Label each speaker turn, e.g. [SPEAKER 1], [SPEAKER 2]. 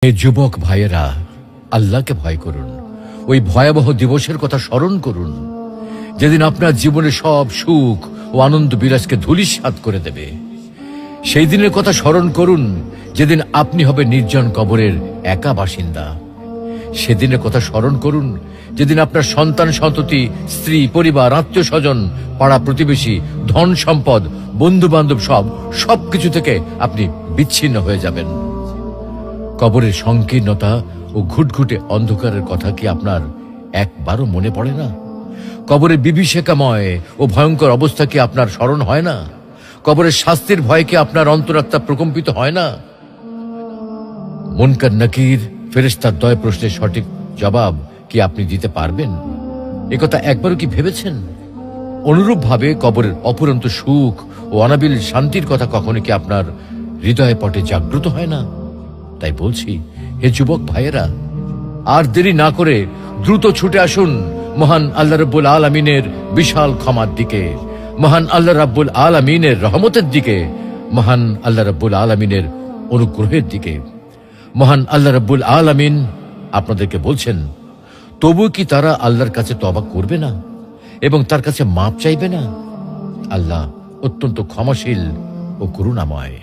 [SPEAKER 1] হে যুবক ভাইয়েরা, আল্লাহকে ভয় করুন। ওই ভয়াবহ দিবসের কথা স্মরণ করুন যেদিন আপনার জীবনে সব সুখ ও আনন্দ বিলাসকে ধূলিসাৎ করে দেবে। সেই দিনের কথা স্মরণ করুন যেদিন আপনি হবে নির্জন কবরের একা বাসিন্দা। সেদিনের কথা স্মরণ করুন যেদিন আপনার সন্তান সন্ততি, স্ত্রী, পরিবার, আত্মীয় স্বজন, পাড়া প্রতিবেশী, ধন সম্পদ, বন্ধু বান্ধব সবকিছু থেকে আপনি বিচ্ছিন্ন হয়ে যাবেন। কবরের সংকীর্ণতা ও ঘুটঘুটে অন্ধকারের কথা কি আপনার একবারও মনে পড়ে না? কবরের বিভীষিকাময় ও ভয়ঙ্কর অবস্থা কি আপনার স্মরণ হয় না? কবরের শাস্তির ভয় কি আপনার অন্তরাত্মা প্রকম্পিত হয় না? মুনকার নাকির ফেরেশতার দয় প্রশ্নের সঠিক জবাব কি আপনি দিতে পারবেন? একথা একবারও কি ভেবেছেন? অনুরূপভাবে কবরের অপুরন্ত সুখ ও অনাবিল শান্তির কথা কখনো কি আপনার হৃদয়ে পটে জাগ্রত হয় না? তাই বলছি, হে যুবক ভাইয়েরা, আর দেরি না করে দ্রুত ছুটে আসুন মহান আল্লাহ রাব্বুল আলামিনের বিশাল ক্ষমার দিকে, মহান আল্লাহ রাব্বুল আলামিনের রহমতের দিকে, মহান আল্লাহ রাব্বুল আলামিনের অনুগ্রহের দিকে। মহান আল্লাহ রাব্বুল আলামিন আপনাদেরকে বলছেন, তবু কি তারা আল্লাহর কাছে তওবা করবে না এবং তার কাছে মাপ চাইবে না? আল্লাহ অত্যন্ত ক্ষমাশীল ও করুণাময়।